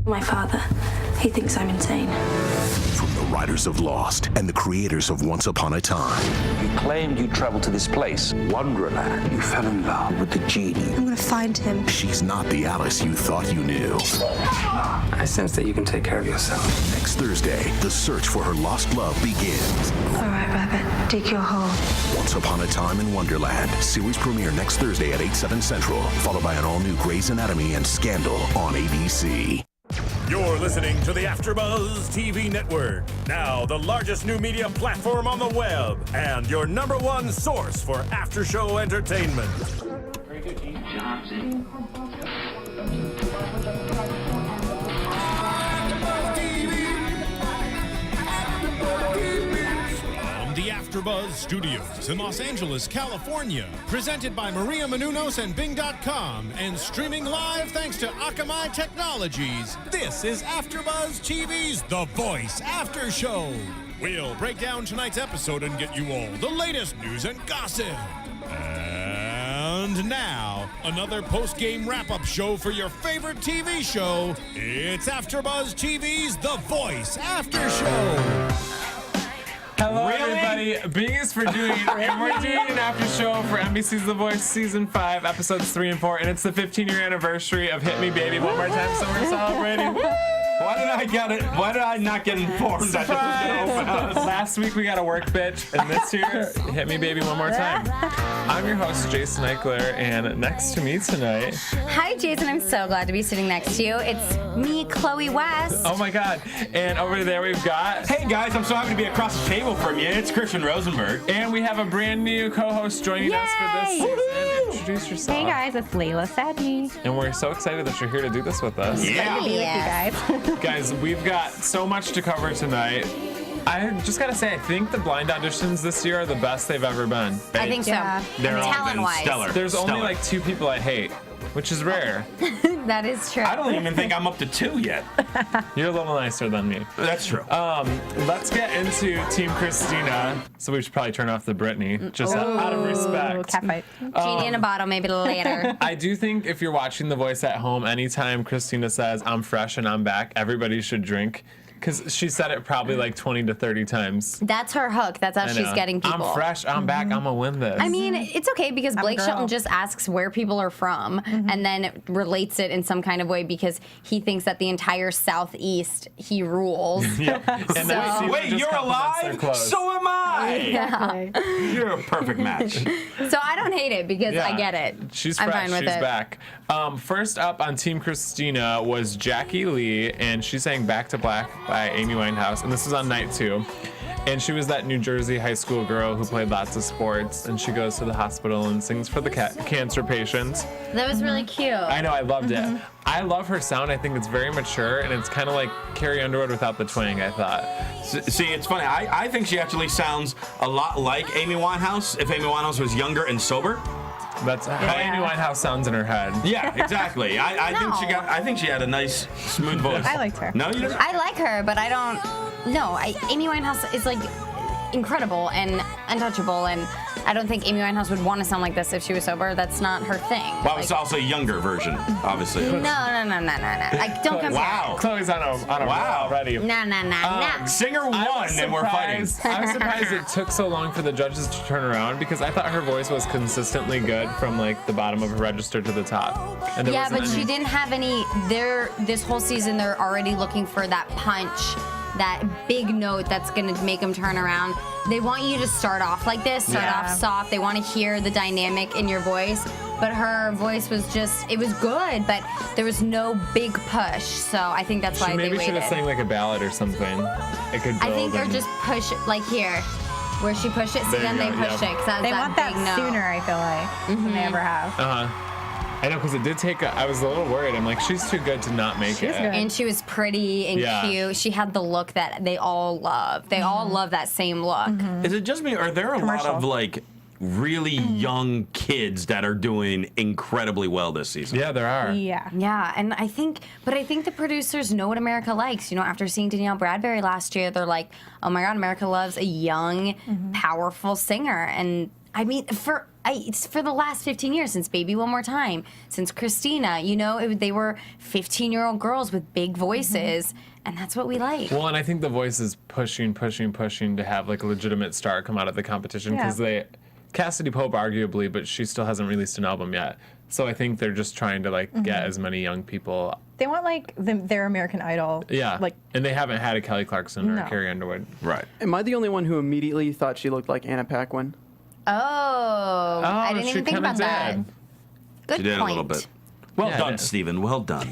My father, he thinks I'm insane. From the writers of Lost and the creators of Once Upon a Time. You claimed you traveled to this place, Wonderland. You fell in love with the genie. I'm gonna find him. She's not the Alice you thought you knew. I sense that you can take care of yourself. Next Thursday, the search for her lost love begins. All right, Rabbit, dig your hole. Once Upon a Time in Wonderland. Series premiere next Thursday at 8/7 Central, followed by an all-new Grey's Anatomy and Scandal on ABC. You're listening to the AFTERBUZZ TV Network, now the largest new media platform on the web, and your #1 source for after-show entertainment. Very good, Gene. Johnson. From the AFTERBUZZ Studios in Los Angeles, California, presented by Maria Menounos and Bing.com, and streaming live thanks to Akamai Technologies. This is AFTERBUZZ TV's The Voice After Show. We'll break down tonight's episode and get you all the latest news and gossip. And now, another post-game wrap-up show for your favorite TV show. It's AFTERBUZZ TV's The Voice After Show. Hello, everybody. Bing for doing it. And we're doing an after show for NBC's The Voice Season 5, Episodes 3 and 4. And it's the 15-year anniversary of Hit Me Baby One More Time, so we're celebrating. Why did I not get informed that this was going to open us? Last week we got a work bitch, and this year, Hit Me Baby One More Time. I'm your host, Jason Ikeler, and next to me tonight... Hi, Jason. I'm so glad to be sitting next to you. It's me, Chloe West. Oh, my God. And over there we've got... Hey, guys, I'm so happy to be across the table from you. It's Christian Rosenberg. And we have a brand new co-host joining us for this season. Introduce yourself. Hey, guys. It's Laila Sadny. And we're so excited that you're here to do this with us. Yeah. Good to be with you guys. Guys, we've got so much to cover tonight. I just gotta say, I think the blind auditions this year are the best they've ever been. I think so. Yeah. They're all been Talent-wise. stellar. There's only Stellar. like 2 people I hate, which is rare. That is true. I don't even think I'm up to 2 yet. You're a little nicer than me. That's true. Let's get into Team Christina. So we should probably turn off the Britney, just out of respect. Catfight. Genie in a bottle, maybe later. I do think if you're watching The Voice at home, anytime Christina says, "I'm fresh and I'm back," everybody should drink. Because she said it probably like 20 to 30 times. That's her hook. That's how I she's know. getting people. I'm fresh, I'm back, I'm gonna win this. I mean, it's okay because Blake Shelton just asks where people are from and then relates it in some kind of way because he thinks that the entire Southeast he rules. Yeah. And then Caesar Wait, just you're compliments their alive? clothes. So am I. Yeah. You're a perfect match. So I don't hate it because Yeah. I get it. She's I'm fresh. fine with She's it. back. First up on Team Christina was Jackie Lee, and she sang "Back to Black" by Amy Winehouse, and this was on night 2. And she was that New Jersey high school girl who played lots of sports, and she goes to the hospital and sings for the cancer patients. That was really cute. I know, I loved it. I love her sound. I think it's very mature, and it's kind of like Carrie Underwood without the twang, I thought. See, it's funny. I think she actually sounds a lot like Amy Winehouse if Amy Winehouse was younger and sober. That's how Amy Winehouse sounds in her head. Yeah, exactly. I think she had a nice, smooth voice. I liked her. No, you didn't? I like her, but I don't. No, Amy Winehouse is like incredible and untouchable, and I don't think Amy Winehouse would want to sound like this if she was sober. That's not her thing. Well, it's also a younger version, obviously. No. Like, don't compare. Wow. Chloe's on a roll already. No. Singer I one, was and we're fighting. I was surprised it took so long for the judges to turn around because I thought her voice was consistently good from like the bottom of her register to the top. And there Yeah, wasn't but any- she didn't have any. This whole season, they're already looking for that punch, that big note that's gonna make them turn around. They want you to start off like this, start off soft. They want to hear the dynamic in your voice. But her voice was just, it was good, but there was no big push. So I think that's why She they maybe should waited. have sang like a ballad or something. It could I think build they're and- just push it, like here, where she pushed it, so There then you they go, pushed yep. it. 'Cause They that want big that note. sooner, I feel like, than they ever have. I know, because it did take. I was a little worried. I'm like, she's too good to not make She's it. good. And she was pretty and Yeah. cute. She had the look that they all love. They all love that same look. Is it just me, or are there a lot of like really young kids that are doing incredibly well this season? Yeah, there are. Yeah. Yeah, and I think the producers know what America likes. You know, after seeing Danielle Bradbury last year, they're like, oh my God, America loves a young, powerful singer. And I mean, it's for the last 15 years, since Baby One More Time, since Christina, you know, they were 15-year-old girls with big voices, and that's what we like. Well, and I think The Voice is pushing to have like a legitimate star come out of the competition because Cassidy Pope arguably, but she still hasn't released an album yet. So I think they're just trying to like get as many young people. They want like their American Idol. Yeah. Like, and they haven't had a Kelly Clarkson or a Carrie Underwood. Right. Am I the only one who immediately thought she looked like Anna Paquin? Oh, I didn't even think about that. Good She did point. a little bit. Well done, Steven. Well done.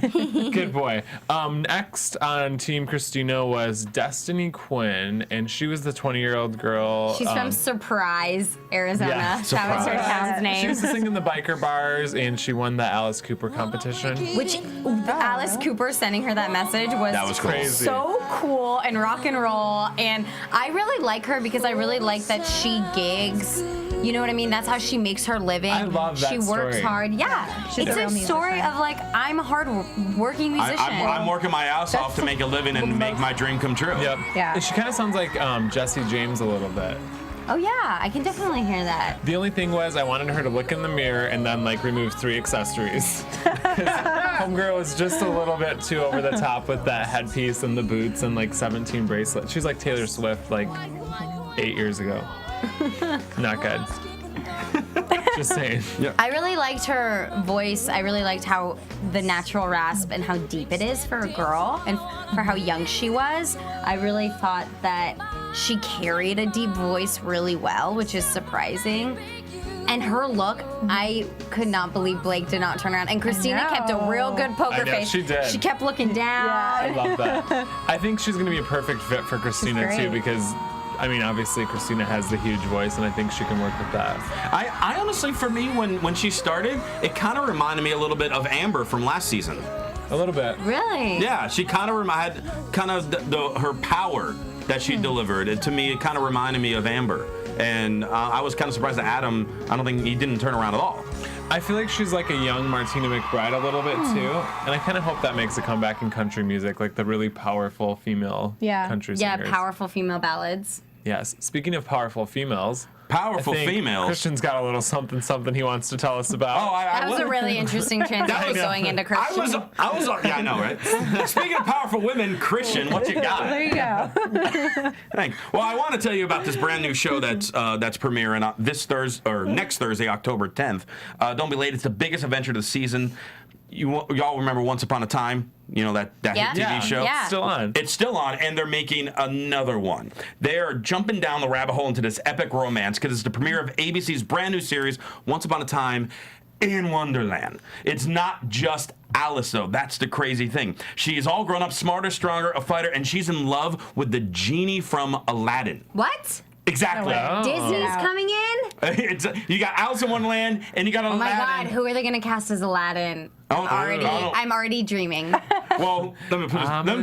Good boy. Next on Team Christina was Destiny Quinn, and she was the 20-year-old girl. She's from Surprise, Arizona. Yeah, That was her town's She name. used to sing in the biker bars, and she won the Alice Cooper competition. Which Alice Cooper sending her that message was crazy. so cool and rock and roll. And I really like her because I really like that she gigs. You know what I mean? That's how she makes her living. I love that She works story. hard. Yeah. She's It's a a real story musician. of like, I'm a hard-working musician. I'm working my ass off to make a living and make my dream come true. Yep. Yeah. She kind of sounds like Jessie James a little bit. Oh yeah, I can definitely hear that. The only thing was I wanted her to look in the mirror and then like remove 3 accessories. Homegirl was just a little bit too over the top with that headpiece and the boots and like 17 bracelets. She's like Taylor Swift like 8 years ago. Not good. Just saying. Yep. I really liked her voice. I really liked how the natural rasp and how deep it is for a girl and for how young she was. I really thought that she carried a deep voice really well, which is surprising. And her look, I could not believe Blake did not turn around. And Christina kept a real good poker I know, face. she did. She kept looking down. I love that. I think she's going to be a perfect fit for Christina too great. because I mean, obviously Christina has the huge voice, and I think she can work with that. I honestly, for me, when she started, it kind of reminded me a little bit of Amber from last season. A little bit. Really? Yeah, she kind of had her power that she delivered. To me, it kind of reminded me of Amber. And I was kind of surprised that Adam, I don't think he didn't turn around at all. I feel like she's like a young Martina McBride a little bit too, and I kind of hope that makes a comeback in country music, like the really powerful female country Yeah, singers. powerful female ballads. Yes. Speaking of powerful females, Powerful I think females. Christian's got a little something he wants to tell us about. That was a really interesting transition going into Christian. I was, yeah, I know, right? Speaking of powerful women, Christian, what you got? There you go. Thanks. Well, I want to tell you about this brand new show that's premiering this Thursday or next Thursday, October 10th. Don't be late. It's the biggest adventure of the season. Y'all remember Once Upon a Time? You know, that hit TV show? Yeah. Still on. It's still on, and they're making another one. They are jumping down the rabbit hole into this epic romance because it's the premiere of ABC's brand new series, Once Upon a Time in Wonderland. It's not just Alice, though. That's the crazy thing. She is all grown up, smarter, stronger, a fighter, and she's in love with the genie from Aladdin. What? Exactly. Disney's coming in? You got Alice in Wonderland, and you got Aladdin. Oh my God, who are they going to cast as Aladdin? I'm already dreaming. Well, let me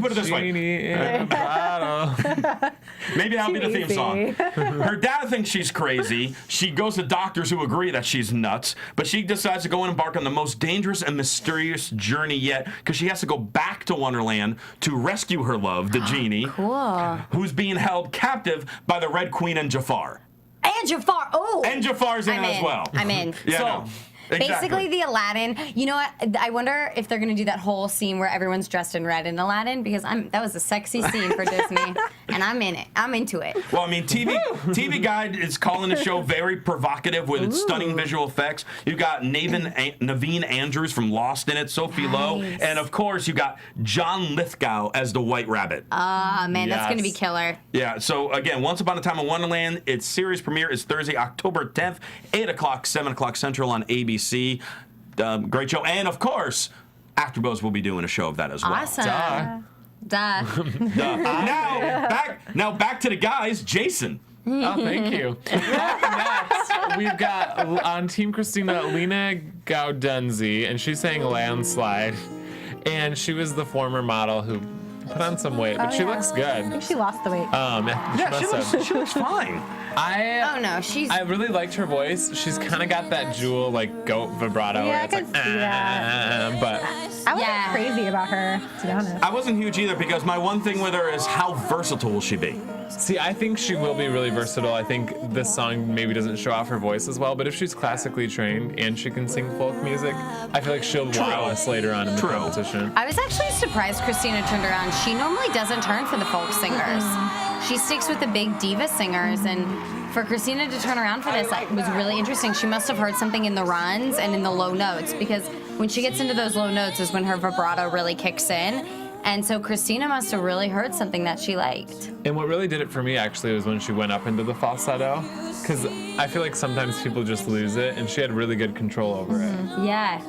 put it this way. Genie in a bottle. Maybe that'll be the theme song. Her dad thinks she's crazy. She goes to doctors who agree that she's nuts, but she decides to go and embark on the most dangerous and mysterious journey yet because she has to go back to Wonderland to rescue her love, the genie, who's being held captive by the Red Queen and Jafar. And Jafar. Oh. And Jafar's in as well. I'm in. Yeah, So, no. Exactly. basically the Aladdin. You know what? I wonder if they're going to do that whole scene where everyone's dressed in red in Aladdin because that was a sexy scene for Disney, and I'm in it. I'm into it. Well, I mean, TV Guide is calling the show very provocative with its stunning visual effects. You've got Naveen Andrews from Lost in it, Sophie Lowe, and of course you got John Lithgow as the White Rabbit. Ah, man, that's going to be killer. Yeah, so again, Once Upon a Time in Wonderland, its series premiere is Thursday, October 10th, 8 o'clock, 7 o'clock Central on ABC. Great show. And of course, AfterBuzz will be doing a show of that as well. Awesome. Duh. Now back to the guys. Jason. Oh, thank you. Next, we've got on Team Christina, Lena Gaudenzi, and she's saying Landslide. And she was the former model who put on some weight, but she looks good. I think she lost the weight. She looks fine. I really liked her voice. She's kind of got that Jewel like goat vibrato. Yeah, where it's I could see that. But I wasn't crazy about her, to be honest. I wasn't huge either because my one thing with her is how versatile will she be? See, I think she will be really versatile. I think this song maybe doesn't show off her voice as well, but if she's classically trained and she can sing folk music, I feel like she'll wow us later on in the competition. I was actually surprised Christina turned around. She normally doesn't turn for the folk singers. She sticks with the big diva singers, and for Christina to turn around for this was really interesting. She must have heard something in the runs and in the low notes, because when she gets into those low notes is when her vibrato really kicks in. And so Christina must have really heard something that she liked. And what really did it for me actually was when she went up into the falsetto, because I feel like sometimes people just lose it, and she had really good control over it. Yeah.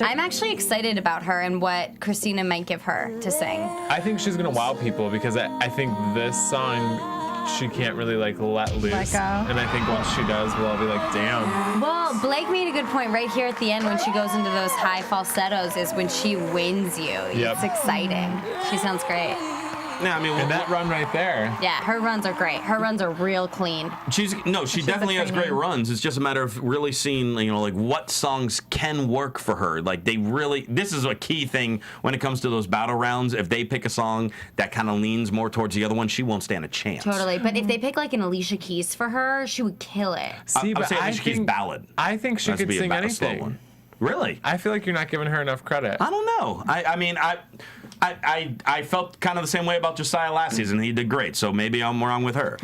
I'm actually excited about her and what Christina might give her to sing. I think she's gonna wow people, because I think this song she can't really like let loose. Let go. And I think once she does, we'll all be like, damn. Well, Blake made a good point right here at the end when she goes into those high falsettos is when she wins you. Yep. It's exciting. She sounds great. Yeah, I mean, and that run right there. Yeah, her runs are great. Her runs are real clean. She definitely has great runs. It's just a matter of really seeing, like what songs can work for her. Like this is a key thing when it comes to those battle rounds. If they pick a song that kind of leans more towards the other one, she won't stand a chance. Totally. But if they pick like an Alicia Keys for her, she would kill it. See, but Alicia Keys ballad. I think she could sing anything. Slow one. Really? I feel like you're not giving her enough credit. I don't know. I felt kind of the same way about Josiah last season. He did great, so maybe I'm wrong with her.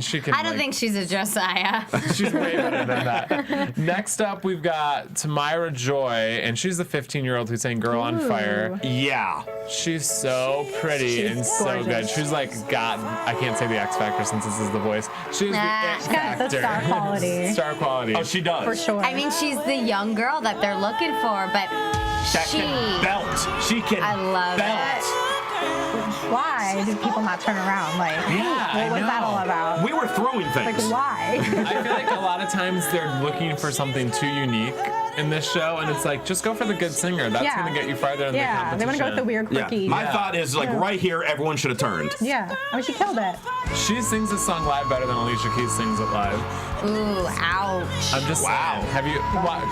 She can. I don't think she's a Josiah. She's way better than that. Next up, we've got Tamira Joy, and she's the 15-year-old who sang "Girl on Fire." Yeah. She's so pretty and so good. She's like I can't say the X Factor since this is The Voice. She's the X Factor. The star quality. Star quality. Oh, she does. For sure. I mean, she's the young girl that they're looking for, but That can belt. She can I love belt. Why did people not turn around? Like, what was that all about? We were throwing things. Like, why? I feel like a lot of times they're looking for something too unique in this show, and it's like, just go for the good singer. That's going to get you farther in the competition. They want to go with the weird, quirky. My thought is, right here, everyone should have turned. Yeah. Oh, she killed it. She sings this song live better than Alicia Keys sings it live. Ooh, ouch. I'm just saying. Have you?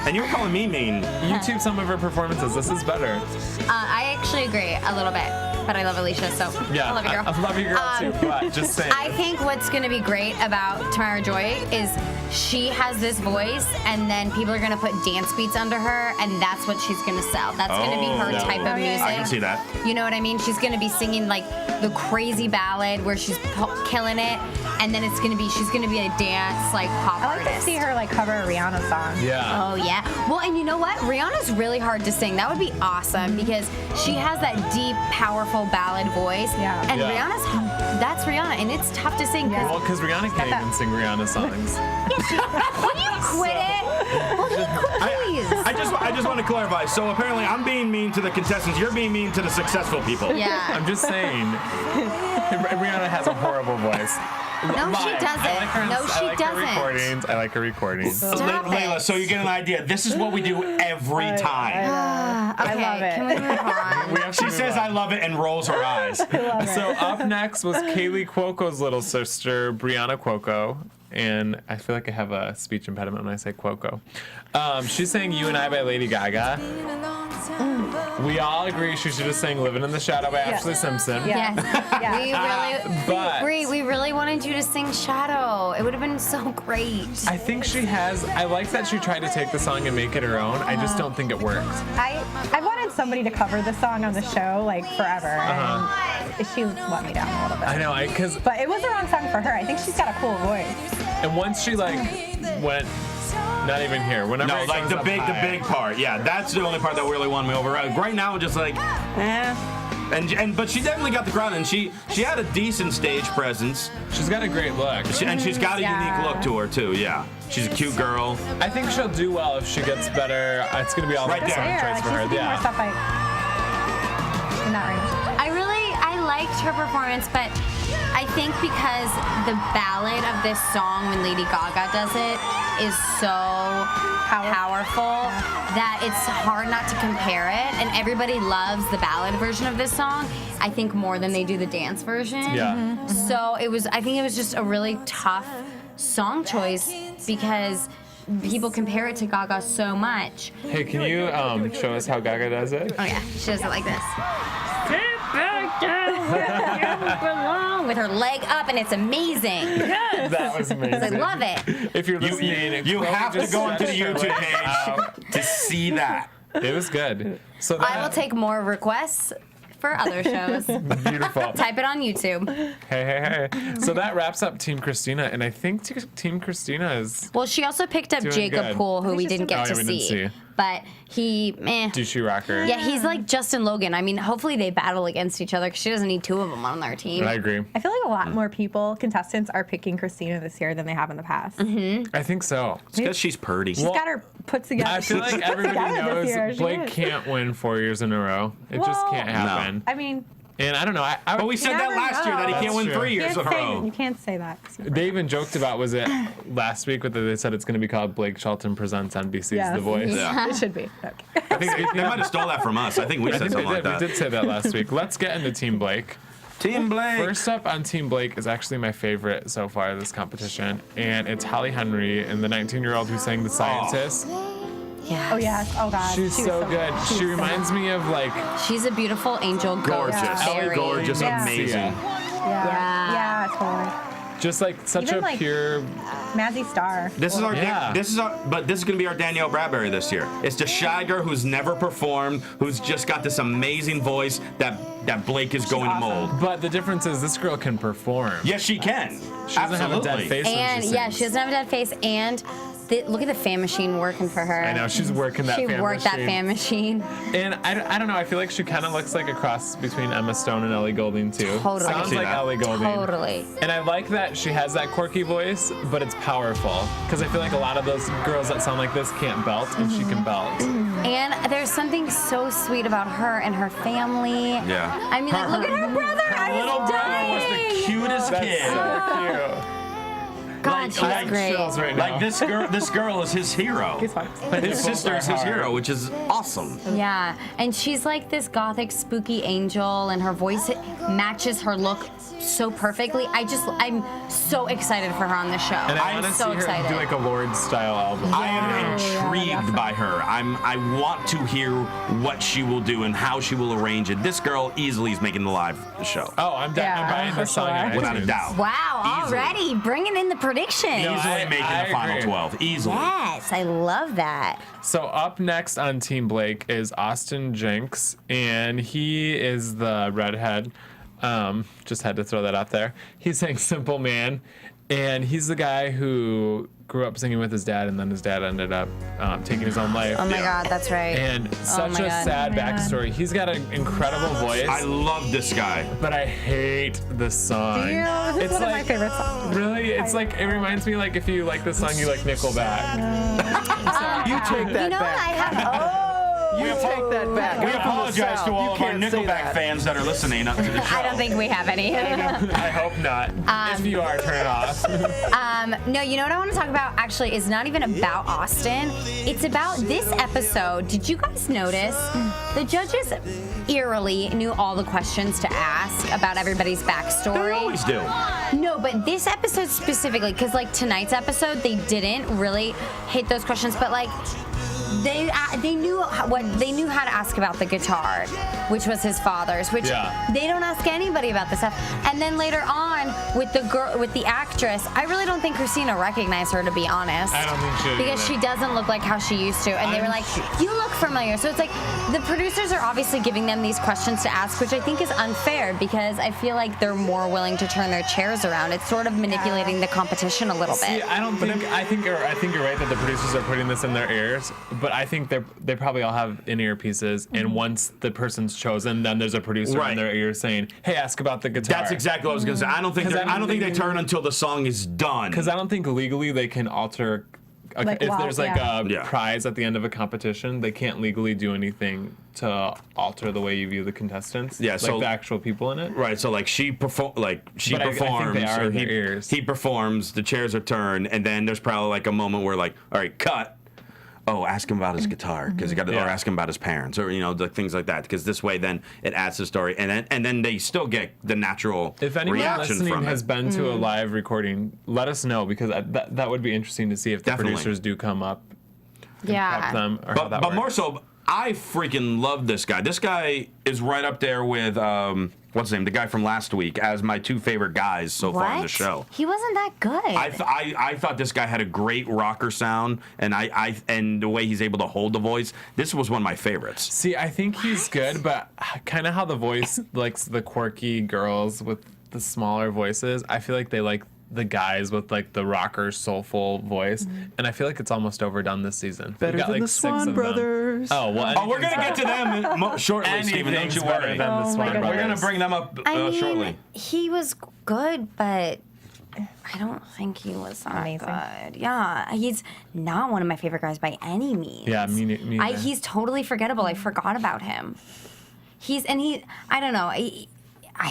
And you were calling me mean. YouTube some of her performances. This is better. I actually agree a little bit, but I love Alicia, so yeah, I love you, girl. I love you, girl, too, but just saying. I think what's going to be great about Tamira Joy is she has this voice, and then people are going to put dance beats under her, and that's what she's going to sell. That's going to be her type of music. I can see that. You know what I mean? She's going to be singing like the crazy ballad where she's killing it, and then she's going to be a dance like pop I like artist. to see her like cover a Rihanna song. Yeah. Oh yeah. Well, and you know what? Rihanna's really hard to sing. That would be awesome because she has that deep, powerful ballad voice. Yeah. And that's Rihanna, and it's tough to sing. Well, because Rihanna can't even sing Rihanna songs. Will you quit it? Will you please? I just want to clarify. So apparently, I'm being mean to the contestants. You're being mean to the successful people. Yeah. I'm just saying. Rihanna has a horrible voice. No, she doesn't. I like her recordings. Stop Laila, so you get an idea. This is what we do every time. Okay, I love it. can we move on? She says I love it and rolls her eyes. So up next was Kaylee Cuoco's little sister, Brianna Cuoco. And I feel like I have a speech impediment when I say Cuoco. She's saying You and I by Lady Gaga. We all agree she should have sang Living in the Shadow by Ashley Simpson. Yes. We really wanted you to sing Shadow. It would have been so great. I think she has. I like that she tried to take the song and make it her own. I just don't think it worked. I've wanted somebody to cover this song on the show like forever, and she let me down a little bit. I know, but it was the wrong song for her. I think she's got a cool voice. And once she went. Not even here. Whenever no, like the big part. Yeah, that's the only part that really won me over. Right now, just like, but she definitely got the crowd, and she had a decent stage presence. She's got a great look, and she's got a unique look to her too. Yeah, she's a cute girl. I think she'll do well if she gets better. It's gonna be all right there. Song choice for her. Yeah. More stuff I liked her performance, but I think because the ballad of this song when Lady Gaga does it is so powerful that it's hard not to compare it, and everybody loves the ballad version of this song, I think, more than they do the dance version. Yeah. So I think it was just a really tough song choice because people compare it to Gaga so much. Hey, can you show us how Gaga does it? Oh yeah, she does it like this. with her leg up, and it's amazing. That was amazing. I love it. If you're listening, You have to just go onto the search YouTube for it. page to see that. It was good. So I will take more requests for other shows. Beautiful. Type it on YouTube. Hey. So that wraps up Team Christina, and I think Team Christina is. Well, she also picked up Doing Jacob good. Poole, who we didn't get to we didn't see. But he, Douchey rocker. Yeah, he's like Justin Logan. I mean, hopefully they battle against each other because she doesn't need two of them on their team. I agree. I feel like a lot more contestants are picking Christina this year than they have in the past. I think so. It's because she's purty. She's got her put together. I feel like everybody knows Blake can't win 4 years in a row. It just can't happen. I mean, And I don't know. But we said that last year that he can't win 3 years in a row. You can't say that. They even joked about, was it last week, they said it's going to be called Blake Shelton Presents NBC's Yes. The Voice. Yeah. It should be. Okay. I think they might have stole that from us. I think we said something like that. We did say that last week. Let's get into Team Blake. Team Blake. First up on Team Blake is actually my favorite so far this competition, and it's Holly Henry and the 19-year-old who sang The Scientist. Yeah. Oh, yes. Oh, God. She's She was so good. She reminds me of like She's a beautiful angel ghost. Gorgeous. Very. Gorgeous. Yeah. Amazing. Yeah. Yeah, totally. just like such Even, a like, pure. Mazzy Star. This is our Yeah. but this is gonna be our Danielle Bradbury this year. It's the shy girl who's never performed, who's just got this amazing voice that Blake is going to mold. But the difference is this girl can perform. Yes, she can. She doesn't have a dead face. when And she yeah, sings. she doesn't have a dead face. And look at the fan machine working for her. I know, she's working that She fan worked machine. that fan machine. And I don't know, I feel like she kind of looks like a cross between Emma Stone and Ellie Goulding too. Totally. Sounds like that. Ellie Goulding. Totally. And I like that she has that quirky voice, but it's powerful. Because I feel like a lot of those girls that sound like this can't belt, and she can belt. And there's something so sweet about her and her family. Yeah. I mean, like, look at her brother. Her little brother was the cutest That's kid. so cute. God, she's like great. Chills right now. Like this girl is his hero. His sister is his hero, which is awesome. Yeah, and she's like this gothic, spooky angel, and her voice matches her look so perfectly. I'm so excited for her on the show. And I I'm want to so see her excited. do like a Lorde style album. I am intrigued by her. I want to hear what she will do and how she will arrange it. This girl easily is making the live show. Oh, I'm buying for this song sure. on Without a iTunes. doubt. Wow, Easily. already bringing in the predictions. Easily making I the final agree. 12. Easily. Yes, I love that. So up next on Team Blake is Austin Jenks, and he is the redhead. Just had to throw that out there. He sang Simple Man, and he's the guy who grew up singing with his dad, and then his dad ended up taking his own life. Oh my God, that's right. And such my a God. sad Oh my backstory. He's got an incredible voice, I love this guy. but I hate this song. Do you? This is one of my favorite songs. Really? It's like, it reminds me like if you like this song, you like Nickelback. You take that You know what? back. I have. You take that back. We I'm from the apologize South. to all You of our can't say Nickelback that. fans that are listening up to the show. I don't think we have any. I hope not. If you are, turn it off. No, you know what I want to talk about actually is not even about Austin. It's about this episode. Did you guys notice the judges eerily knew all the questions to ask about everybody's backstory? They always do. No, but this episode specifically, because like tonight's episode, they didn't really hit those questions, but like they knew how to ask about the guitar, which was his father's, which they don't ask anybody about this stuff. And then later on with the actress, I really don't think Christina recognized her, to be honest. I don't think she did because either. she doesn't look like how she used to, and they were like, "You look familiar." So it's like the producers are obviously giving them these questions to ask, which I think is unfair because I feel like they're more willing to turn their chairs around. It's sort of manipulating the competition a little bit. See, I think you're right that the producers are putting this in their ears, but I think they probably all have in-ear pieces, and once the person's chosen, then there's a producer in their ear saying, "Hey, ask about the guitar." That's exactly what I was gonna say. I don't think they turn until the song is done. Because I don't think legally they can alter. Like, if wow, there's like yeah. a prize at the end of a competition, they can't legally do anything to alter the way you view the contestants. Yeah, like so the actual people in it. Right, so like she performs, But I think they are or in their ears. he performs, the chairs are turned, and then there's probably like a moment where like, all right, cut. Oh, ask him about his guitar because or ask him about his parents, or like things like that. Because this way, then it adds to the story, and then they still get the natural If anyone reaction listening from has it. been to a live recording, let us know because that would be interesting to see if the Definitely. producers do come up. Yeah. Prep them or how that But works. more so, I freaking love this guy. This guy is right up there with what's his name? The guy from last week as my 2 favorite guys so far on the show. He wasn't that good. I thought this guy had a great rocker sound, and and the way he's able to hold the voice. This was one of my favorites. See, I think he's good, but kind of how The Voice likes the quirky girls with the smaller voices. I feel like they like the guys with like the rocker soulful voice, and I feel like it's almost overdone this season. Better than the Swan Brothers. Oh well, we're gonna get to them shortly, Steven. Don't you worry. We're gonna bring them up shortly. He was good, but I don't think he was that good. Yeah, he's not one of my favorite guys by any means. Yeah, me neither. He's totally forgettable. I forgot about him. I don't know.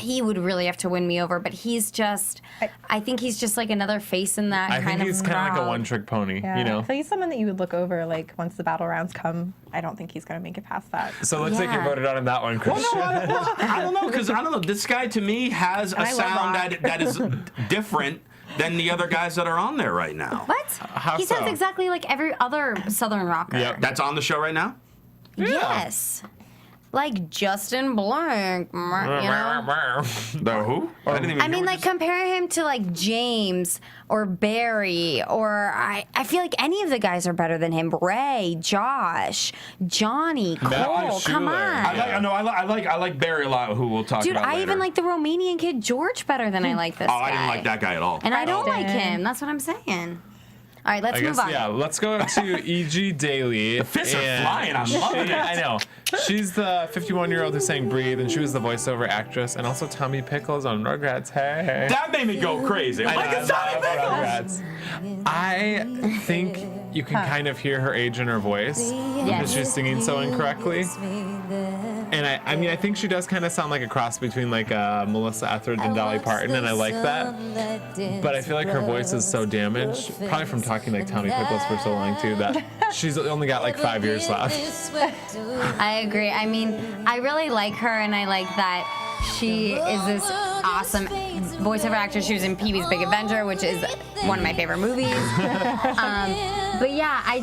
He would really have to win me over, but I think he's just like another face in that kind of. I think he's kind of like a one-trick pony, Yeah. you know. So he's someone that you would look over, like once the battle rounds come. I don't think he's going to make it past that. So it looks like you voted on that one, Christian. Well, I don't know, because this guy to me has a sound that is different than the other guys that are on there right now. What? He sounds exactly like every other Southern rocker. Yep. That's on the show right now? Yes. Like Justin Blank, you know? The who? I mean, like, compare him to, like, James or Barry, or I feel like any of the guys are better than him. Ray, Josh, Johnny, Cole, come on. I like Barry a lot, who we'll talk Dude, about later. I even like the Romanian kid George better than I like this guy. I didn't like that guy at all. And I don't like him. That's what I'm saying. All right, let's move on. Yeah, let's go to E.G. Daily. The fists are flying. I'm loving it. I know. She's the 51-year-old who sang Breathe, and she was the voiceover actress, and also Tommy Pickles on Rugrats. Hey. That made me go crazy. It's Tommy Pickles. I think you can kind of hear her age in her voice because she's singing so incorrectly. And I mean, I think she does kind of sound like a cross between like Melissa Etheridge and Dolly Parton, and I like that. But I feel like her voice is so damaged, probably from talking like Tommy Pickles for so long too, that she's only got like 5 years left. I agree. I mean, I really like her, and I like that she is this awesome voiceover actress. She was in Pee-wee's Big Adventure, which is one of my favorite movies. But yeah, I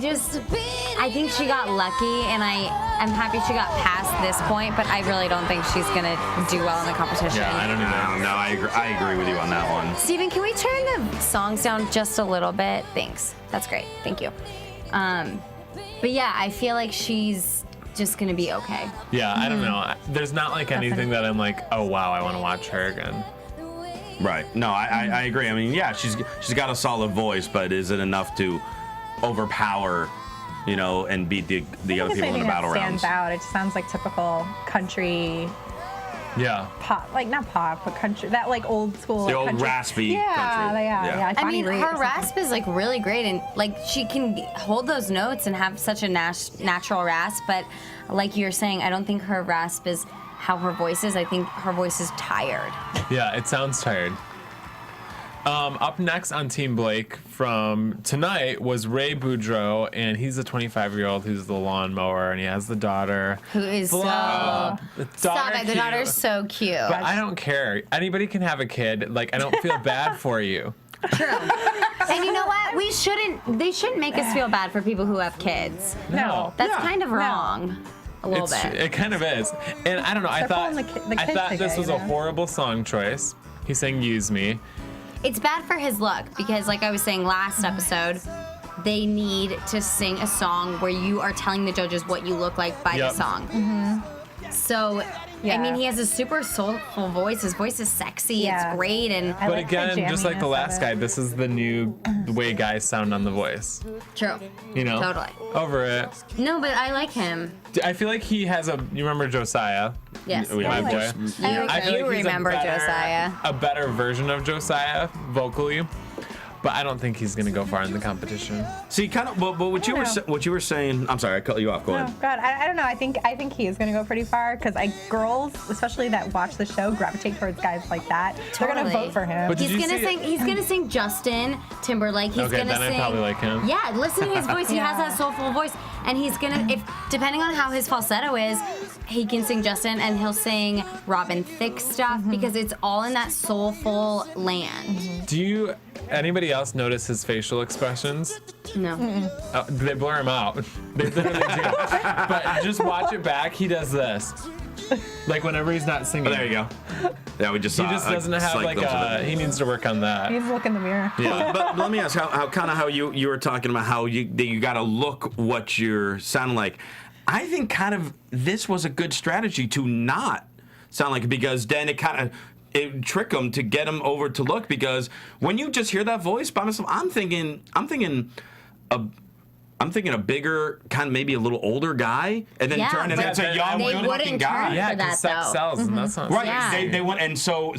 think she got lucky, and I'm happy she got past this point, but I really don't think she's going to do well in the competition. Yeah, I don't either. No, I agree with you on that one. Steven, can we turn the songs down just a little bit? Thanks. That's great. Thank you. But yeah, I feel like she's just going to be okay. Yeah, I don't know. There's not like anything that I'm like, oh wow, I want to watch her again. Right. No, I agree. I mean, yeah, she's got a solid voice, but is it enough to overpower, you know, and beat the other people in the battle rounds? Stands out. It just sounds like typical country. Yeah. Pop, like not pop, but country. That like old school. The like, old country. raspy Yeah, country. yeah. I mean, her rasp is like really great, and like she can hold those notes and have such a natural rasp. But like you're saying, I don't think her rasp is how her voice is. I think her voice is tired. Yeah, it sounds tired. Up next on Team Blake from tonight was Ray Boudreaux, and he's a 25-year-old who's the lawnmower, and he has the daughter. Who is Stop it. The daughter's so cute. But I don't care. Anybody can have a kid. Like, I don't feel bad for you. True. And you know what? They shouldn't make us feel bad for people who have kids. No. That's kind of wrong. A little bit. It kind of is. And I don't know. I thought this was a horrible song choice. He sang Use Me. It's bad for his look because, like I was saying last episode, they need to sing a song where you are telling the judges what you look like by the song. Mm-hmm. So, I mean, he has a super soulful voice. His voice is sexy. It's great. And but again, just like the last guy, this is the new way guys sound on The Voice. True. You know? Totally. Over it. No, but I like him. I feel like he has you remember Josiah? Yes. My boy. I feel like he's remember Josiah. A better version of Josiah vocally, but I don't think he's gonna go far in the competition. See, kind of. But what you were saying. I'm sorry, I cut you off. Go ahead. Oh God, I don't know. I think he is going to go pretty far because girls, especially that watch the show, gravitate towards guys like that. They're going to vote for him. But he's gonna sing Justin Timberlake. He's okay, gonna then sing. I probably like him. Yeah, listen to his voice. He has that soulful voice. And he's gonna, if depending on how his falsetto is, he can sing Justin and he'll sing Robin Thicke stuff because it's all in that soulful land. Do anybody else notice his facial expressions? No. They blur him out. They literally do. But just watch it back. He does this. Like whenever he's not singing. Oh, there you go. Yeah, we just saw. He just doesn't have like he needs to work on that. He needs to look in the mirror. Yeah, but let me ask how you were talking about how you got to look what you're sounding like. I think kind of this was a good strategy to not sound like it because then it trick them to get them over to look because when you just hear that voice by myself, I'm thinking a bigger, kind of maybe a little older guy, and then turn and it's a young, good-looking guy. Yeah, because sex sells, and that's not right. Yeah. They went, and so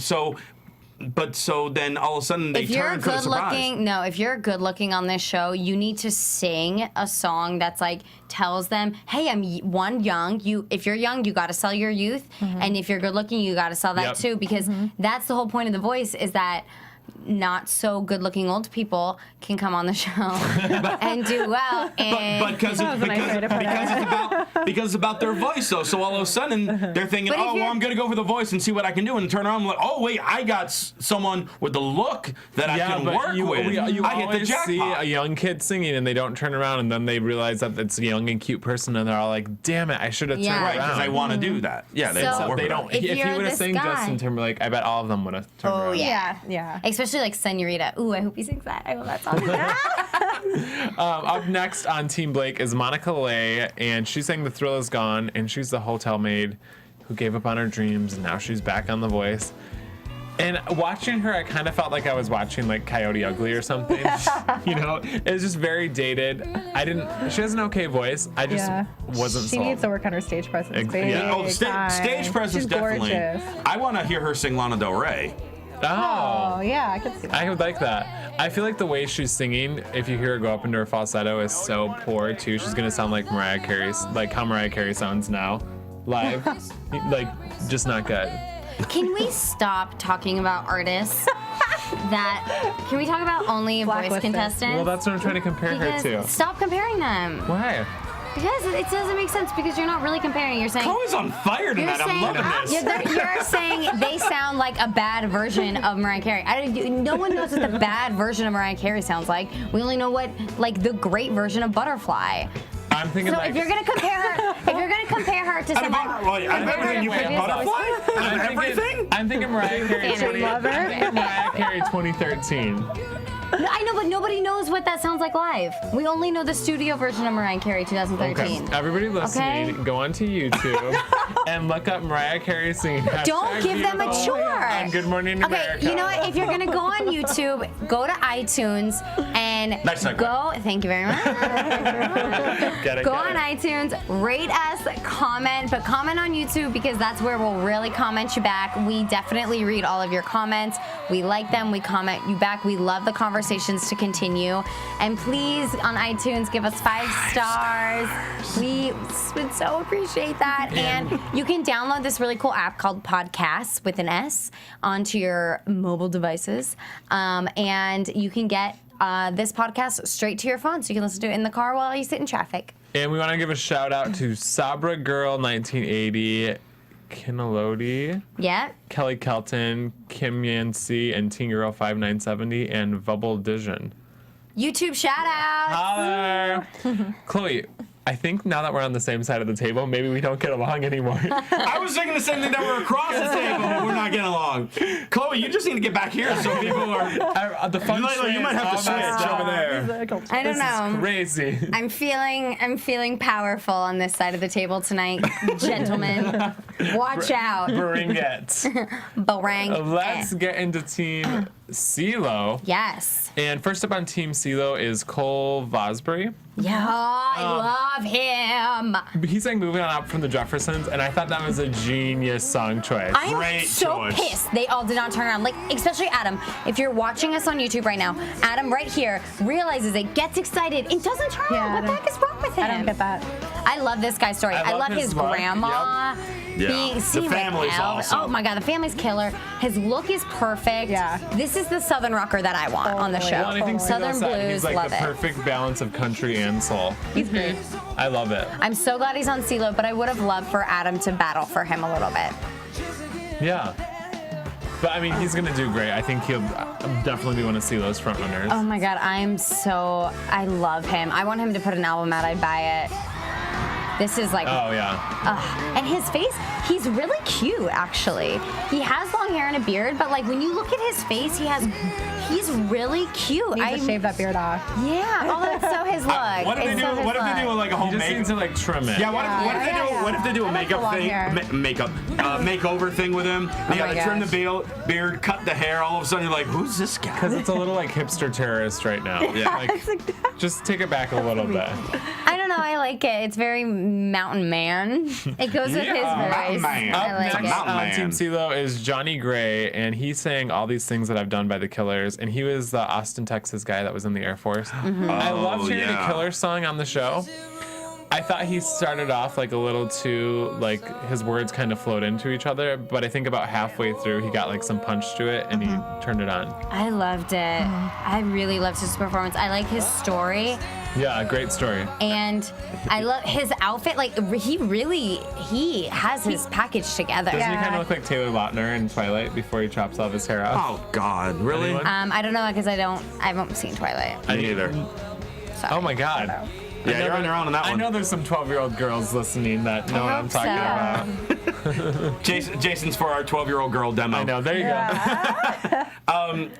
then all of a sudden they turn for the surprise. If you're good looking on this show, you need to sing a song that's like tells them, hey, I'm young. If you're young, you got to sell your youth, and if you're good looking, you got to sell that too, because that's the whole point of The Voice is that not so good looking old people can come on the show and do well. And because it's about their voice though. So all of a sudden they're thinking, I'm gonna go for the voice and see what I can do, and turn around and like, oh wait, I got someone with the look that I can work with. You I hit the always jackpot. see a young kid singing and they don't turn around and then they realize that it's a young and cute person and they're all like, damn it, I should have turned around. Because I want to do that. Yeah, they don't. If he would have sang Justin Timberlake, I bet all of them would have turned around. Yeah. Especially like Senorita. Ooh, I hope he sings that. I love that song. Up next on Team Blake is Monica Lay, and she sang The Thrill Is Gone, and she's the hotel maid who gave up on her dreams, and now she's back on The Voice. And watching her, I kind of felt like I was watching like Coyote Ugly or something. You know, it was just very dated. She has an okay voice. I just wasn't She sold. needs to work on her stage presence. Stage presence She's definitely. Gorgeous. I want to hear her sing Lana Del Rey. Oh, yeah, I could see that. I would like that. I feel like the way she's singing, if you hear her go up into her falsetto, is so poor too. She's gonna sound like Mariah Carey's, like how Mariah Carey sounds now, live. Like, just not good. Can we stop talking about artists can we talk about only voice contestants? Well, that's what I'm trying to compare her to. Stop comparing them. Why? Because it doesn't make sense because you're not really comparing. You're saying Chloe's on fire tonight. I'm loving this. You're saying they sound like a bad version of Mariah Carey. No one knows what the bad version of Mariah Carey sounds like. We only know what like the great version of Butterfly. I'm thinking so if you're gonna compare her to someone, you picked Butterfly? I'm thinking Mariah Carey. Mariah Carey 2013. I know, but nobody knows what that sounds like live. We only know the studio version of Mariah Carey 2013. Okay. Everybody listening, go onto YouTube and look up Mariah Carey singing. Don't give them a chore. On Good Morning America. Okay, you know what? If you're gonna go on YouTube, go to iTunes and go. Thank you very much. Go on iTunes, rate us, comment, but comment on YouTube because that's where we'll really comment you back. We definitely read all of your comments. We like them. We comment you back. We love the conversations to continue. And please, on iTunes, give us 5 stars. We would so appreciate that. And you can download this really cool app called Podcasts with an S onto your mobile devices. And you can get this podcast straight to your phone so you can listen to it in the car while you sit in traffic. And we want to give a shout out to Sabra Girl 1980, Kinelody, Kelly Kelton, Kim Yancey, and Teen Girl 5970, and Vubble Dijon. YouTube shout outs. Holler. Chloe, I think now that we're on the same side of the table, maybe we don't get along anymore. I was thinking the same thing, that we're across the table, but we're not getting along. Chloe, you just need to get back here so people are. You might have to switch over there. I don't know. This is crazy. I'm feeling powerful on this side of the table tonight, gentlemen. Watch out. Bring it. Let's get into Team CeeLo. Yes. And first up on Team CeeLo is Cole Vosbury. Yeah, I love him. He sang Moving On Up from the Jeffersons, and I thought that was a genius song choice. I'm so pissed they all did not turn around. Like, especially Adam. If you're watching us on YouTube right now, Adam right here realizes it, gets excited, and doesn't turn around. What the heck is wrong with him? I don't get that. I love this guy's story. I love his look. grandma. Yeah. Seeing The family's like awesome. Oh my God, the family's killer. His look is perfect. Yeah. This is the Southern rocker that I want on the show. Well, and I think Southern CeeLo said blues, he's like love the it. perfect balance of country and soul. He's great. I love it. I'm so glad he's on CeeLo, but I would have loved for Adam to battle for him a little bit. Yeah. But I mean, he's gonna do great. I think he'll definitely be one of CeeLo's front runners. Oh my God, I love him. I want him to put an album out. I'd buy it. This is like, Oh yeah. and his face, he's really cute actually. He has long hair and a beard, but like when you look at his face, he's really cute. Needs to shave that beard off. Yeah, although it's so his look. What if they do? What if they do like a You home just need make? to like trim it. Yeah, what if they do? What if they do a I like the makeup long thing, hair. makeover thing with him? They my gotta trim the gosh. beard, cut the hair. All of a sudden, you're like, who's this guy? Because it's a little like hipster terrorist right now. Yeah. Like, just take it back a little bit. I don't know, I like it. It's very mountain man. It goes with his Mountain voice. man. I Up like next it. Mountain on man. Team CeeLo is Johnny Gray, and he sang All These Things That I've Done by the Killers, and he was the Austin, Texas guy that was in the Air Force. I loved hearing a Killers song on the show. I thought he started off like a little too, like his words kind of flowed into each other, but I think about halfway through he got like some punch to it and he turned it on. I loved it. I really loved his performance. I like his story. Yeah, great story. And I love his outfit. Like he has his package together. Doesn't he kind of look like Taylor Lautner in Twilight before he chops all of his hair off? Oh God, really? Anyone? I don't know because I haven't seen Twilight. I neither. Sorry. Oh my God. Yeah, you're on your own on that I one. know there's some 12-year-old girls listening that know what I'm hope talking about. Jason's for our 12-year-old girl demo. I know, there you go.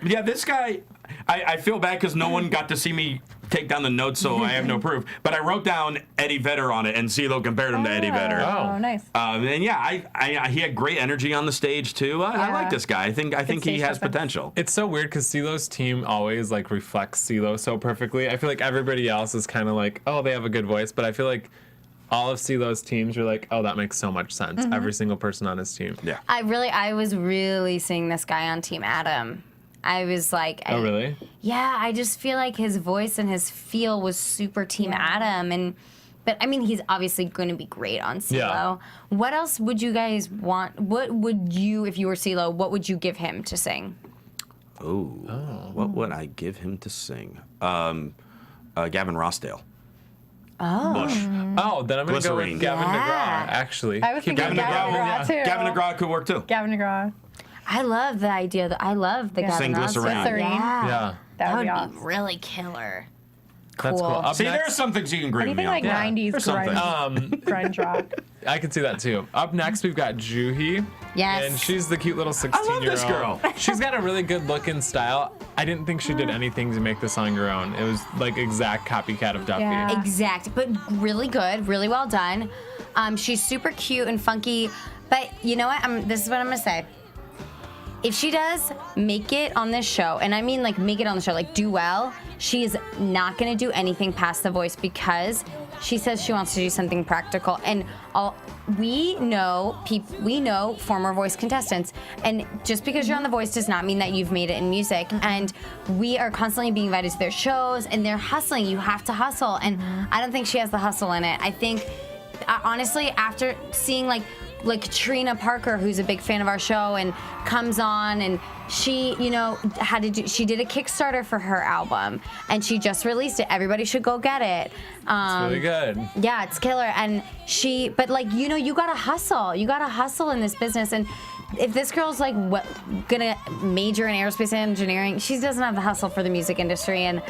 Yeah, this guy, I feel bad because no one got to see me take down the notes, so I have no proof. But I wrote down Eddie Vedder on it, and CeeLo compared him to Eddie Vedder. Oh, nice. And yeah, he had great energy on the stage too. I like this guy. I think he stage has presence. potential. It's so weird because CeeLo's team always like reflects CeeLo so perfectly. I feel like everybody else is kind of like, oh, they have a good voice, but I feel like all of CeeLo's teams are like, oh, that makes so much sense. Every single person on his team. Yeah. I was really seeing this guy on Team Adam. I was like, Oh, really? Yeah, I just feel like his voice and his feel was super Team Adam, but I mean, he's obviously going to be great on CeeLo. Yeah. What else would you guys want? What would you, if you were CeeLo, what would you give him to sing? What would I give him to sing? Gavin Rossdale. Bush. Oh, then I'm going to go Glycerine. with Gavin DeGraw, actually. I was thinking Gavin DeGraw too. Gavin DeGraw could work too. Gavin DeGraw. I love the idea. I love the Gavin Sing Ross. Glycerine. Yeah. Yeah. That would be That awesome. would be really killer. That's cool. Up See, next, there are some things you can agree with me Anything on. like 90s There's something. grunge rock. I can see that too. Up next, we've got Juhi. Yes. And she's the cute little 16-year-old. this girl. She's got a really good look and style. I didn't think she did anything to make the song her own. It was like exact copycat of Duffy. Yeah. Exact, but really good, really well done. She's super cute and funky, but you know what? This is what I'm gonna say. If she does make it on this show, and I mean like make it on the show, like do well, she is not gonna do anything past The Voice because she says she wants to do something practical. And we know former Voice contestants, and just because you're on The Voice does not mean that you've made it in music. And we are constantly being invited to their shows, and they're hustling. You have to hustle, and I don't think she has the hustle in it. I think, honestly, after seeing like Katrina Parker, who's a big fan of our show and comes on, and she, she did a Kickstarter for her album, and she just released it. Everybody should go get it. It's really good. Yeah, it's killer. And but you gotta hustle. You gotta hustle in this business. And if this girl's like gonna major in aerospace engineering, she doesn't have the hustle for the music industry. And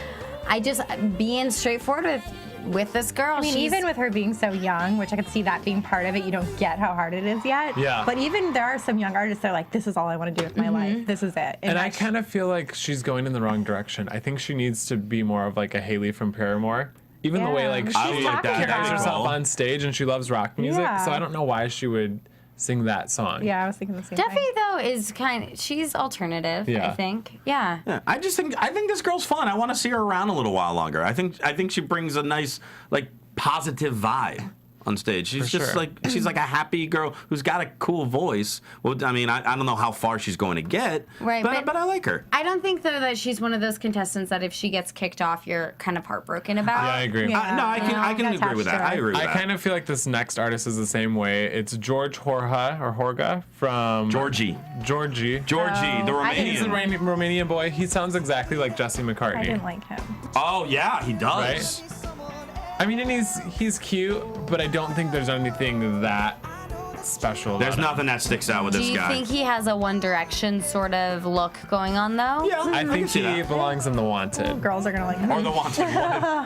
I just being straightforward with this girl. I mean, even with her being so young, which I could see that being part of it, you don't get how hard it is yet. Yeah. But even there are some young artists that are like, this is all I want to do with my life. This is it. And I kind of feel like she's going in the wrong direction. I think she needs to be more of like a Haley from Paramore. Even the way like She's she like that. carries That's herself cool. on stage, and she loves rock music. Yeah. So I don't know why she would sing that song. Yeah, I was thinking the same Duffy thing. though is she's alternative. Yeah. I think. Yeah. Yeah, I think this girl's fun. I want to see her around a little while longer. I think she brings a nice, like, positive vibe on stage. She's For just sure. like she's like a happy girl who's got a cool voice. Well, I mean, I don't know how far she's going to get, Right, but I like her. I don't think though that she's one of those contestants that if she gets kicked off, you're kind of heartbroken about. Yeah, I agree. Yeah. I can agree with that. I agree with I that. kind of feel like this next artist is the same way. It's George Horga from Georgie, the the He's a Romanian. Romanian boy. He sounds exactly like Jesse McCartney. I didn't like him. Oh yeah, he does. Right? I mean, and he's cute, but I don't think there's anything that special. There's about him. nothing that sticks out with Do this you guy. think he has a One Direction sort of look going on though? Yeah, I can think see he that. belongs in the Wanted. Girls are gonna like him. Or the wanted one.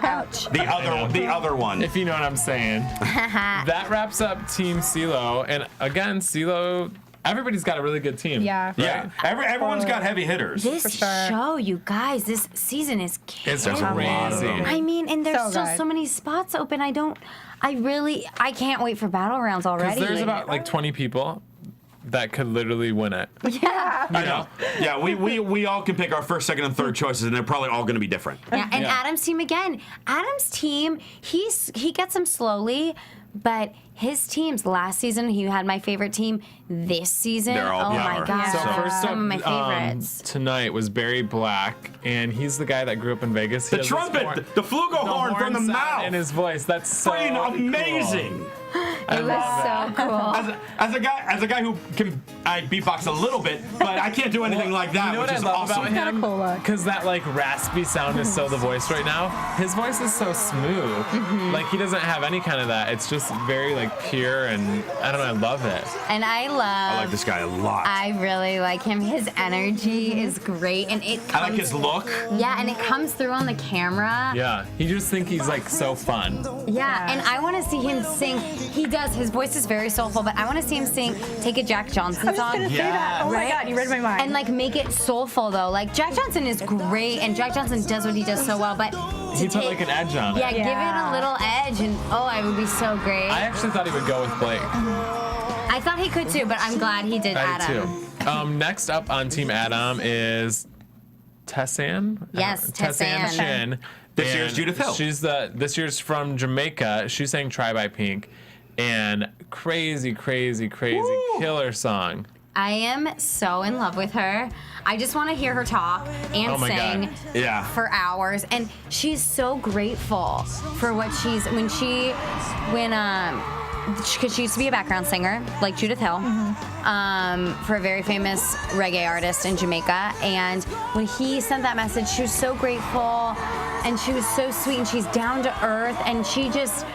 Ouch. The other one. If you know what I'm saying. That wraps up Team CeeLo, and again, CeeLo. Everybody's got a really good team. Yeah. Yeah, everyone's got heavy hitters. This For sure. show, you guys, this season is It's killing. There's a lot of crazy. them. I mean, and there's So still good. so many spots open. I can't wait for battle rounds Because already. there's about like 20 people that could literally win it. yeah. I know. Yeah, we all can pick our first, second, and third choices, and they're probably all going to be different. Yeah, and Yeah. Adam's team again. Adam's team, he gets them slowly, but his teams last season, he had my favorite team. This season, They're all oh power. my god, So first some of my up favorites. tonight was Barry Black, and he's the guy that grew up in Vegas. He The has this trumpet, the flugelhorn from the sound mouth. in his voice. That's so Freaking amazing. It was so cool. As a guy who can beatbox a little bit, but I can't do anything like that, You know which what I is love awesome. about him? cool look. Because that like raspy sound is so the voice right now. His voice is so smooth. Like he doesn't have any kind of that. It's just very like pure, and I don't know. I love it. And I I like this guy a lot. I really like him. His energy is great, and it. I like his look. Yeah, and it comes through on the camera. Yeah, you just think he's like so fun. Yeah, and I want to see him sing. He does. His voice is very soulful, but I want to see him sing "Take a Jack Johnson" I was just song. gonna say that. Oh my Right? god, you read my mind. And like make it soulful though. Like Jack Johnson is great, and Jack Johnson does what he does so well. But He put like an edge on it. yeah, give it a little edge, and I would be so great. I actually thought he would go with Blake. I thought he could too, but I'm glad he did I did Adam. too. Next up on Team Adam is Tessanne. Yes, Tessanne Tessanne. Chin. This year's And Judith Hill. This year's from Jamaica. She sang "Try" by Pink, and crazy killer song. I am so in love with her. I just want to hear her talk and Oh my sing God. Yeah. for hours. And she's so grateful for what because she used to be a background singer like Judith Hill for a very famous reggae artist in Jamaica. And when he sent that message, she was so grateful and she was so sweet and she's down to earth and she just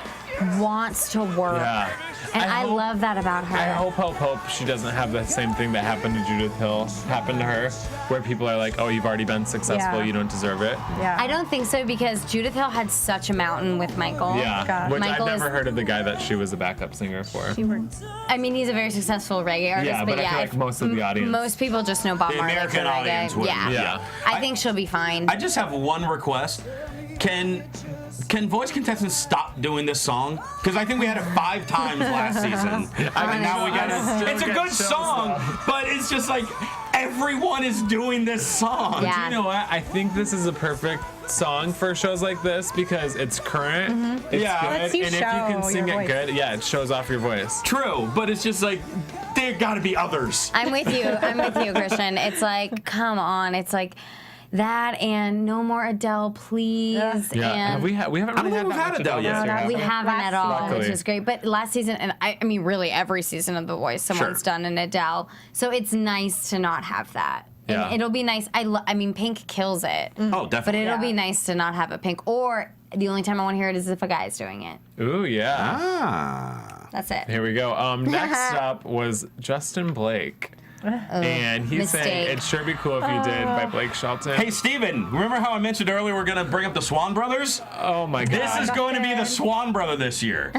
wants to work. Yeah. And I hope- love that about her. I hope she doesn't have the same thing that happened to Judith Hill happen to her, where people are like, "Oh, you've already been successful, Yeah. you don't deserve it." yeah. I don't think so because Judith Hill had such a mountain with Michael. Yeah, God. which Michael I've never is- heard of the guy that she was a backup singer for. She works. I mean, he's a very successful reggae artist, Yeah, but I feel like if- most of the audience. most people just know Bob The Marley American for reggae. audience would. Yeah. Yeah. I think she'll be fine. I just have one request. Can voice contestants stop doing this song? Because I think we had it 5 times last season. And now we got it. It's a good song, but it's just like everyone is doing this song. Yeah. You know what? I think this is a perfect song for shows like this because it's current, it's Yeah. good, Lets you and if you can show sing your it voice. good, yeah, it shows off your voice. True, but it's just like there got to be others. I'm with you, Christian. It's like, come on. It's like that and no more Adele, please. Yeah, And we haven't I don't really think had we've that had much Adele Adele yet. this year, we have haven't at all, Luckily. which is great. But last season, and I mean, really every season of The Voice, someone's Sure. done an Adele. So it's nice to not have that. And Yeah. it'll be nice. I mean, Pink kills it. Oh, But definitely. it'll be nice to not have a Pink. Or the only time I want to hear it is if a guy's doing it. Ooh, yeah. Ah. That's it. Here we go. Next up was Justin Blake. And he's saying, mistake. "It'd sure be cool if you did" by Blake Shelton. Hey, Steven, remember how I mentioned earlier we're going to bring up the Swan Brothers? Oh my God. This is going to be the Swan Brother this year.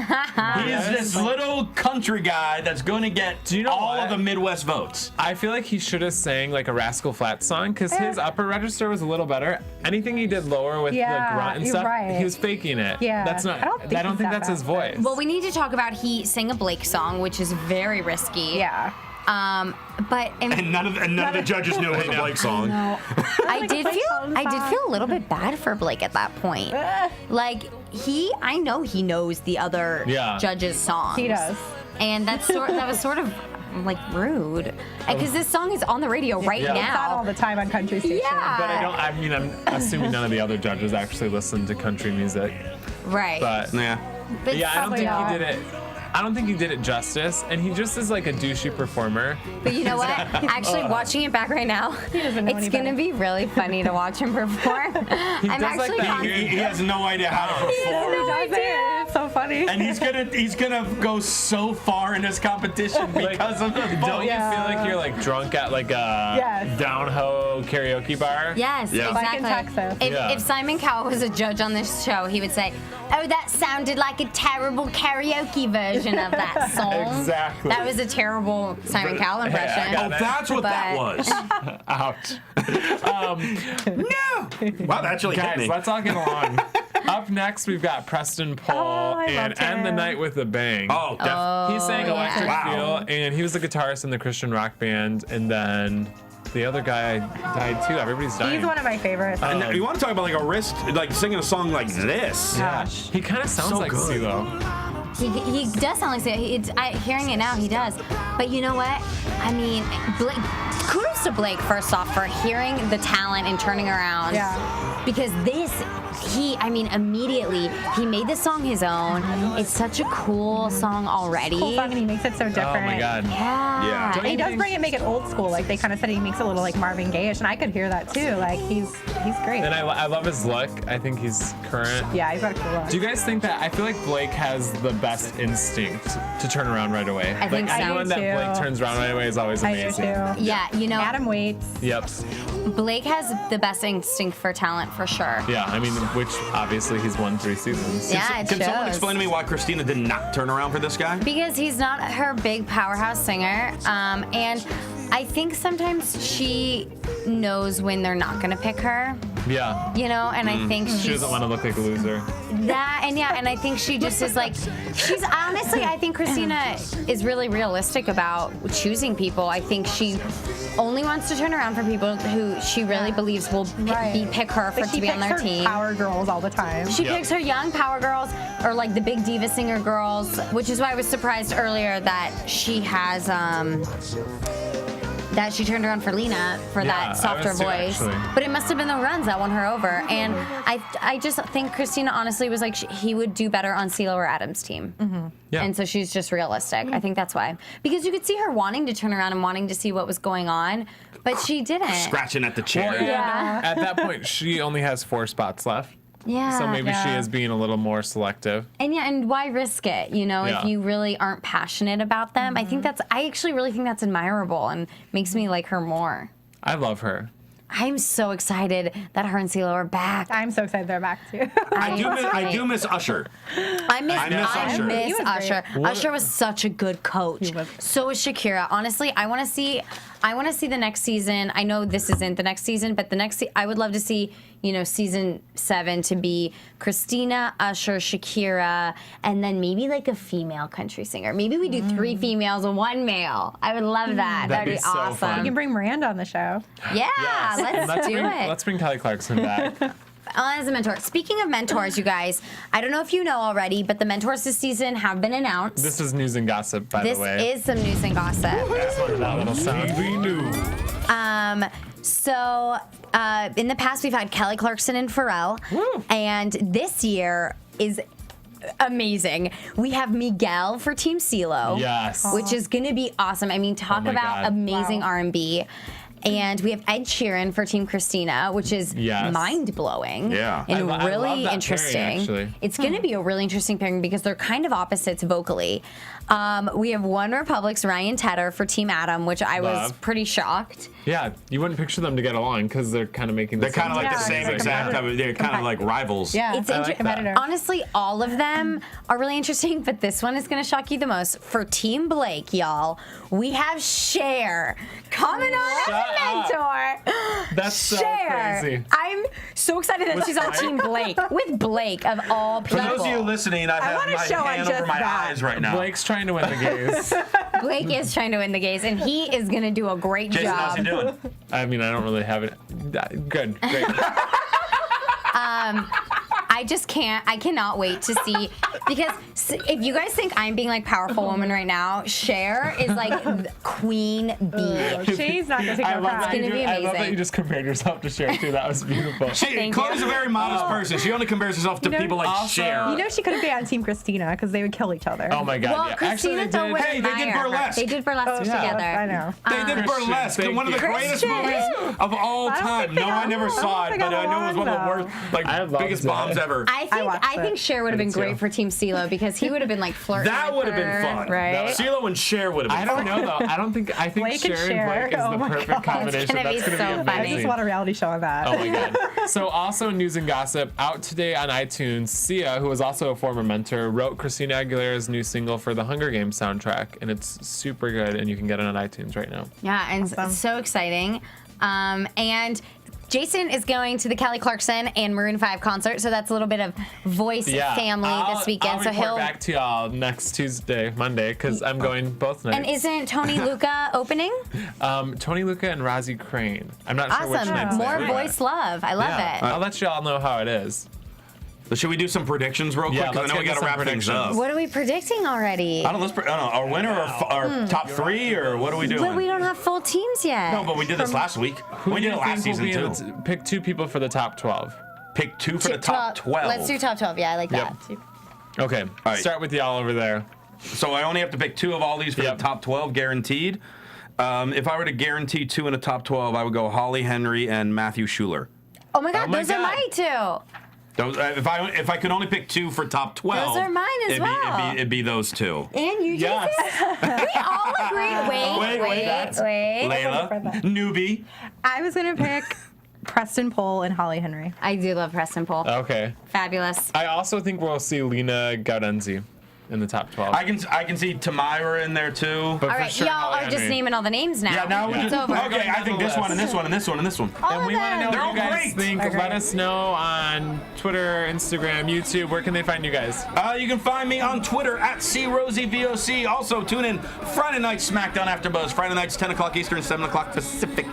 He is this little country guy that's going to get Do you know all what? of the Midwest votes. I feel like he should have sang like a Rascal Flatts song because his upper register was a little better. Anything he did lower with Yeah, the grunt and you're stuff, right. he was faking it. Yeah. That's not. I don't think he's that that's his bad. voice. Well, we need to talk about he sang a Blake song, which is very risky. Yeah. But And none of the judges knew it was a Blake song. No. I did feel a little bit bad for Blake at that point. Like I know he knows the other judges' songs. He does. And that was sort of like rude, because this song is on the radio right now. It's on all the time on country stations. Yeah. But I'm assuming none of the other judges actually listen to country music. Right. But yeah. But yeah, I don't think not. he did it. I don't think he did it justice, and he just is like a douchey performer. But you know what? Actually, watching it back right now, it's gonna be really funny to watch him perform. I'm actually he has no idea how to perform. It's so funny. And he's gonna go so far in this competition because of the Don't you feel like you're like drunk at like a down-ho karaoke bar? Yes, Like in exactly. Texas. If Simon Cowell was a judge on this show, he would say, "Oh, that sounded like a terrible karaoke version of that song." Exactly. That was a terrible Simon Cowell impression. Oh, that's what that was. Ouch. No. Wow, that actually hit Guys, me. let's all get along. Up next, we've got Preston Paul and End the Night with a Bang. Oh, definitely. He sang Electric Wow. Feel, and he was the guitarist in the Christian rock band, and then the other guy died too. Everybody's dying. He's one of my favorites. And you want to talk about like a wrist, like singing a song like this? Yeah. He kind of sounds So like good. CeeLo. He does sound like hearing it now, he does. But you know what? I mean, kudos to Blake, first off, for hearing the talent and turning around. Yeah. Because immediately, he made this song his own. It's such a cool song already. Cool song, and he makes it so different. Oh my God. Yeah. And he does make it old school. Like they kind of said, he makes it a little like Marvin Gaye-ish, and I could hear that too. Like he's great. And I love his look. I think he's current. Yeah, he's got a cool look. Do you guys think that? I feel like Blake has the best instinct to turn around right away. I think so. Anyone that I do Blake turns around right away is always I do amazing. too. Yeah, you know, Adam Waits. Yep. Blake has the best instinct for talent for sure. Yeah, I mean, which obviously he's won 3 seasons. Yeah, it Can someone shows. explain to me why Christina did not turn around for this guy? Because he's not her big powerhouse singer, and I think sometimes she knows when they're not gonna pick her. Yeah. You know, and I think She doesn't want to look like a loser. and I think she just is like, I think Christina is really realistic about choosing people. I think she only wants to turn around for people who she really believes will pick her to be on their team. Power girls all the time. She picks her young power girls or like the big diva singer girls, which is why I was surprised earlier that she has that she turned around for Lena for that softer voice. But it must have been the runs that won her over. And I just think Christina honestly was like, he would do better on CeeLo or Adam's team. Mm-hmm. Yeah. And so she's just realistic. I think that's why. Because you could see her wanting to turn around and wanting to see what was going on, but she didn't. Scratching at the chair. Well, at that point, she only has 4 spots left. Yeah. So maybe she is being a little more selective. And why risk it, if you really aren't passionate about them? I actually really think that's admirable and makes me like her more. I love her. I'm so excited that her and CeeLo are back. I'm so excited they're back too. I do miss Usher. I miss Usher. Miss He was Usher. great. Usher was such a good coach. So was Shakira. Honestly, I want to see the next season. I know this isn't the next season, but I would love to see, season 7 to be Christina, Usher, Shakira, and then maybe like a female country singer. Maybe we do 3 females and 1 male. I would love that. That'd be so awesome. fun. You can bring Miranda on the show. Yeah, let's do it. Let's bring Kelly Clarkson back. As a mentor. Speaking of mentors, you guys, I don't know if you know already, but the mentors this season have been announced. This is news and gossip, by the way. This is some news and gossip. That's what that little sound. We knew. So in the past, we've had Kelly Clarkson and Pharrell, and this year is amazing. We have Miguel for Team CeeLo, Yes. which is going to be awesome. I mean, talk my about God. amazing R&B. And we have Ed Sheeran for Team Christina, which is mind-blowing Yeah. and I really love that interesting. pairing, actually. It's going to be a really interesting pairing because they're kind of opposites vocally. We have One Republic's Ryan Tedder for Team Adam, which I was Love. pretty shocked. Yeah, you wouldn't picture them to get along because they're kind of making. They're kind of like the Yeah, same exact type of. They're kind of like rivals. Yeah, It's like competitor. Honestly, all of them are really interesting, but this one is going to shock you the most. For Team Blake, y'all, we have Cher coming on as a mentor. That's so Cher. crazy. I'm so excited that she's on Team Blake. With Blake, of all For people. those of you listening, I have wanna my show hand on over just my that. eyes right now. Blake's trying to win the gays. Blake is trying to win the gays, and he is going to do a great Jason, job. how's he doing? I mean, I don't really have it. Good, great. I just can't. I cannot wait to see, because if you guys think I'm being like powerful woman right now, Cher is like queen bee. She's not gonna take I no love, crap. that you, gonna be I love that amazing. you just compared yourself to Cher too. That was beautiful. Chloe's a very modest person. She only compares herself to people like also- Cher. You know she couldn't be on Team Christina because they would kill each other. Oh my God! Well, yeah. Christina Actually, don't Hey, they did admire her. Burlesque. They did burlesque yeah. together. I know. They did Christian, Burlesque, thank one of the you. greatest movies of all I don't time. think they No, I got never along. saw I it, don't but think I know it was one of the I worst, I like, loved biggest it. bombs ever. I watched think it. Cher would have been too. great for Team CeeLo, because he would have been like flirting. That with would have been her, fun. right? CeeLo and Cher would have I been don't fun. know though. I think Blake and Cher Cher. and Blake is Oh the my perfect God. combination. It's gonna That's be gonna so be funny. I amazing. just want a reality show of that. Oh my God. So also news and gossip out today on iTunes. Sia, who is also a former mentor, wrote Christina Aguilera's new single for the Hunger Games soundtrack, and it's super good, and you can get it on iTunes right now. Yeah, and it's so exciting. And Jason is going to the Kelly Clarkson and Maroon 5 concert, so that's a little bit of Voice family this weekend. I'll So report back to y'all next Monday, because I'm going both nights. And isn't Tony Luca opening? Tony Luca and Rozzy Crane. I'm not sure which Awesome. nights More they are. voice love. I love Yeah. it. I'll let y'all know how it is. But should we do some predictions real quick? Yeah, 'Cause I let's know we get got to into some wrap things up. predictions. What are we predicting already? I don't know, our winner or our top three, or what are we doing? But we don't have full teams yet. No, but we did this last week. We did it last season too. Pick 2 people for the top 12. Pick 2 for the top 12. Let's do top 12. Yeah, I like that. Okay, right. Start with y'all over there. So I only have to pick 2 of all these for the top 12, guaranteed. If I were to guarantee 2 in the top 12, I would go Holly Henry and Matthew Schuler. Oh my God, Oh my those are God. mine too. Those, if I could only pick 2 for top 12, Those are mine as it'd well. It'd be those 2. And you, Yes. Jason? We all agreed. Wait. Layla, newbie. I was gonna pick Preston Pohl and Holly Henry. I do love Preston Pohl. Okay. Fabulous. I also think we'll see Lena Gaudenzi in the top 12. I can see Tamira in there too. But All for right, sure, y'all Holly are just Henry. naming all the names now. Yeah, now we it's just, over. okay, I think this one and this one and this one and this one. And we want to know They're what all you guys great. think. Let us know on Twitter, Instagram, YouTube. Where can they find you guys? You can find me on Twitter at CRosieVOC. Also, tune in Friday night SmackDown AfterBuzz. Friday nights, 10 o'clock Eastern, 7 o'clock Pacific.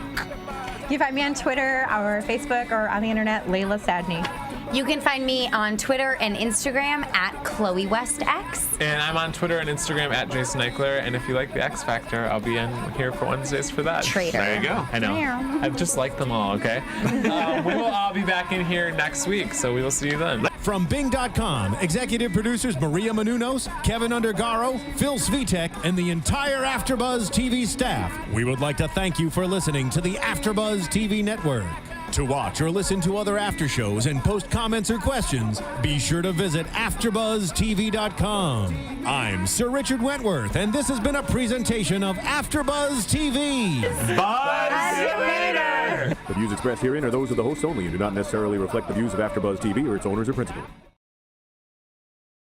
You can find me on Twitter or Facebook or on the internet, Laila Sadny. You can find me on Twitter and Instagram at Chloe West X. And I'm on Twitter and Instagram at Jason Ikeler. And if you like the X Factor, I'll be in here for Wednesdays for that. Traitor. There you go. I know. I just like them all, okay? We will all be back in here next week, so we will see you then. From Bing.com, executive producers Maria Menounos, Kevin Undergaro, Phil Svitek, and the entire AfterBuzz TV staff, we would like to thank you for listening to the AfterBuzz TV network. To watch or listen to other after shows and post comments or questions, be sure to visit AfterBuzzTV.com. I'm Sir Richard Wentworth, and this has been a presentation of AfterBuzz TV. Buzz you later. The views expressed herein are those of the hosts only and do not necessarily reflect the views of AfterBuzz TV or its owners or principals.